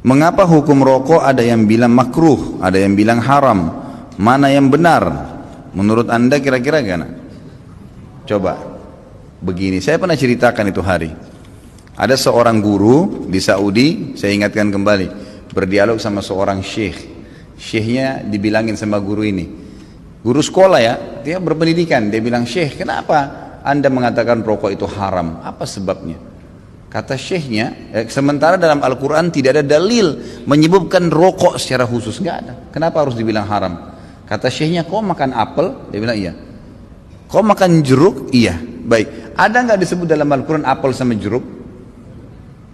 Mengapa hukum rokok ada yang bilang makruh, ada yang bilang haram? Mana yang benar? Menurut anda kira-kira gimana? Coba, begini, saya pernah ceritakan itu hari. Ada seorang guru di Saudi, saya ingatkan kembali, berdialog sama seorang syekh. Syekhnya dibilangin sama guru ini, guru sekolah ya, dia berpendidikan, dia bilang, syekh, kenapa anda mengatakan rokok itu haram? Apa sebabnya? Kata syekhnya, sementara dalam Al-Quran tidak ada dalil menyebutkan rokok secara khusus, nggak ada. Kenapa harus dibilang haram? Kata syekhnya, kau makan apel? Dia bilang iya. Kau makan jeruk? Iya. Baik. Ada nggak disebut dalam Al-Quran apel sama jeruk?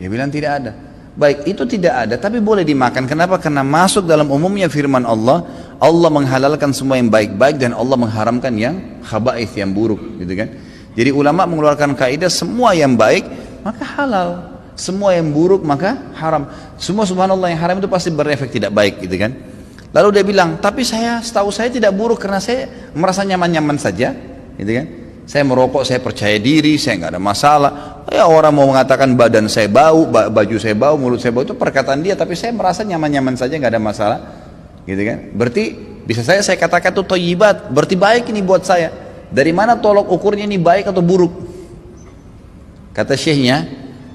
Dia bilang tidak ada. Baik, itu tidak ada, tapi boleh dimakan. Kenapa? Karena masuk dalam umumnya firman Allah, Allah menghalalkan semua yang baik-baik dan Allah mengharamkan yang khaba'ith, yang buruk, gitu kan? Jadi ulama mengeluarkan kaidah semua yang baik maka halal, semua yang buruk maka haram. Semua subhanallah yang haram itu pasti berefek tidak baik, gitu kan? Lalu dia bilang, tapi setahu saya tidak buruk karena saya merasa nyaman-nyaman saja, gitu kan? Saya merokok, saya percaya diri, saya nggak ada masalah. Ya orang mau mengatakan badan saya bau, baju saya bau, mulut saya bau, itu perkataan dia, tapi saya merasa nyaman-nyaman saja, nggak ada masalah, gitu kan? Berarti bisa saya katakan itu thayyibat, berarti baik ini buat saya. Dari mana tolok ukurnya ini baik atau buruk? Kata syekhnya,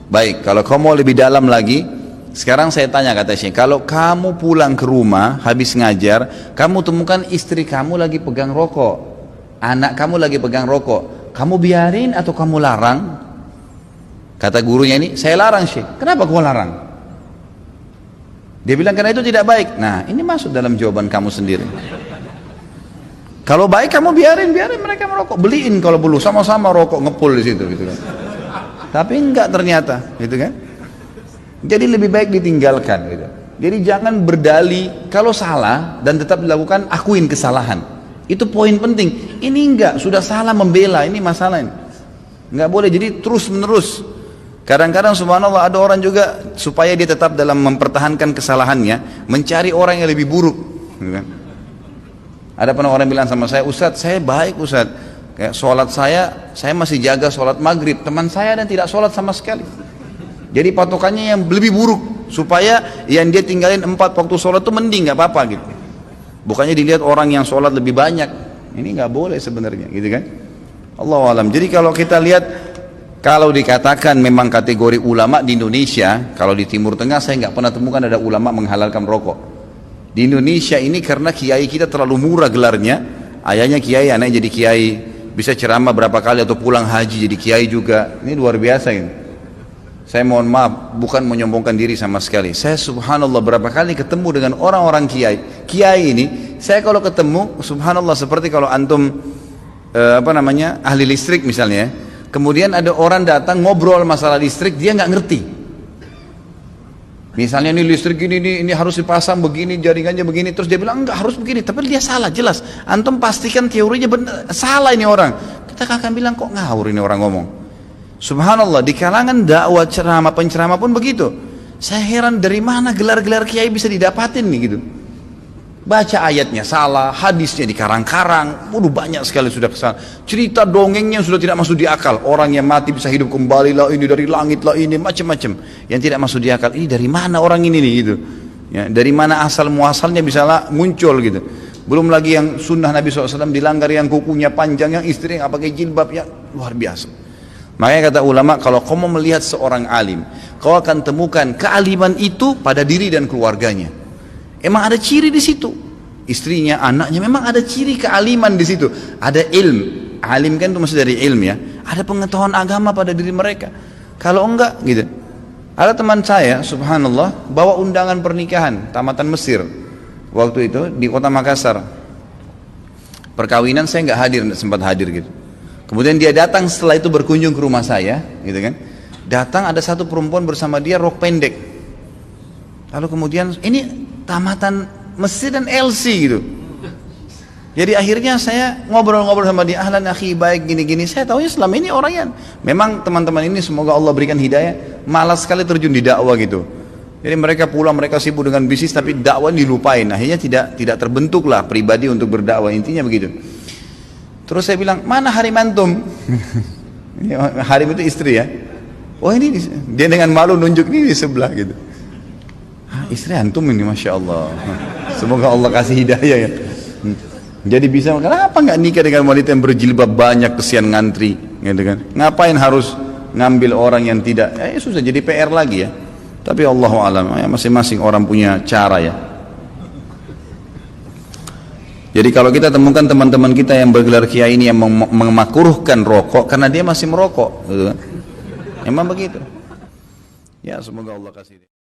baik, kalau kamu mau lebih dalam lagi, sekarang saya tanya, kata syekh, kalau kamu pulang ke rumah habis ngajar, kamu temukan istri kamu lagi pegang rokok, anak kamu lagi pegang rokok, kamu biarin atau kamu larang? Kata gurunya ini, saya larang syekh. Kenapa kamu larang? Dia bilang karena itu tidak baik. Nah, ini masuk dalam jawaban kamu sendiri. Kalau baik kamu biarin mereka merokok, beliin kalau perlu, sama-sama rokok ngepul di situ, gitu kan. Tapi enggak ternyata, gitu kan? Jadi lebih baik ditinggalkan, gitu. Jadi jangan berdalih kalau salah dan tetap dilakukan, akuin kesalahan. Itu poin penting. Ini enggak, sudah salah membela, ini masalah ini. Enggak boleh, jadi terus menerus. Kadang-kadang subhanallah ada orang juga supaya dia tetap dalam mempertahankan kesalahannya, mencari orang yang lebih buruk, gitu kan? Ada pernah orang bilang sama saya, Ustadz, saya baik Ustadz. Kayak sholat saya masih jaga sholat maghrib, teman saya dan tidak sholat sama sekali. Jadi patokannya yang lebih buruk, supaya yang dia tinggalin 4 waktu sholat itu mending, nggak apa-apa gitu. Bukannya dilihat orang yang sholat lebih banyak, ini nggak boleh sebenarnya, gitu kan? Allahu alam. Jadi kalau kita lihat, kalau dikatakan memang kategori ulama di Indonesia, kalau di Timur Tengah saya nggak pernah temukan ada ulama menghalalkan rokok. Di Indonesia ini karena kiai kita terlalu murah gelarnya, ayahnya kiai, anaknya jadi kiai. Bisa ceramah berapa kali atau pulang haji jadi kiai juga. Ini luar biasa ini. Saya mohon maaf, bukan menyombongkan diri sama sekali. Saya subhanallah berapa kali ketemu dengan orang-orang kiai. Kiai ini, saya kalau ketemu subhanallah seperti kalau antum ahli listrik misalnya. Kemudian ada orang datang ngobrol masalah listrik, dia nggak ngerti. Misalnya ini listrik ini harus dipasang begini, jaringannya begini, terus dia bilang enggak harus begini, tapi dia salah jelas. Antum pastikan teorinya benar, salah ini orang. Kita akan bilang kok ngawur ini orang ngomong. Subhanallah, di kalangan dakwah ceramah penceramah pun begitu. Saya heran dari mana gelar-gelar kiai bisa didapatin nih gitu. Baca ayatnya salah, hadisnya dikarang-karang, banyak sekali sudah kesalahan. Cerita dongengnya sudah tidak masuk di akal. Orang yang mati bisa hidup kembali lah, ini dari langit lah, ini macam-macam. Yang tidak masuk di akal, ini dari mana orang ini nih gitu. Ya, dari mana asal muasalnya bisa muncul gitu. Belum lagi yang sunnah Nabi SAW dilanggar, yang kukunya panjang, yang istri yang pakai jilbab, ya luar biasa. Makanya kata ulama, kalau kau mau melihat seorang alim, kau akan temukan kealiman itu pada diri dan keluarganya. Emang ada ciri di situ, istrinya, anaknya, memang ada ciri kealiman di situ. Ada ilmu, alim kan itu maksud dari ilmu ya. Ada pengetahuan agama pada diri mereka. Kalau enggak, gitu. Ada teman saya, subhanallah, bawa undangan pernikahan tamatan Mesir waktu itu di kota Makassar. Perkawinan saya nggak hadir, nggak sempat hadir gitu. Kemudian dia datang setelah itu berkunjung ke rumah saya, gitu kan. Datang ada satu perempuan bersama dia rok pendek. Lalu kemudian ini tamatan Mesir dan LC gitu. Jadi akhirnya saya ngobrol-ngobrol sama dia, ahlan akhi, baik gini-gini. Saya tahunya selama ini orang yang memang teman-teman ini semoga Allah berikan hidayah, malas sekali terjun di dakwah gitu. Jadi mereka pulang, mereka sibuk dengan bisnis, tapi dakwah dilupain. Akhirnya tidak terbentuklah pribadi untuk berdakwah, intinya begitu. Terus saya bilang, mana harim antum? Harim itu istri ya. Oh ini dia dengan malu nunjuk ini di sebelah gitu. Istri antum ini, Masya Allah. Semoga Allah kasih hidayah ya. Jadi bisa, kenapa nggak nikah dengan wanita yang berjilbab banyak, kesian ngantri, gitu kan? Ngapain harus ngambil orang yang tidak? Ya susah, jadi PR lagi ya. Tapi Allahu a'lam, ya, masing-masing orang punya cara ya. Jadi kalau kita temukan teman-teman kita yang bergelar kiai ini yang memakruhkan rokok karena dia masih merokok, gitu kan? Emang begitu. Ya semoga Allah kasih.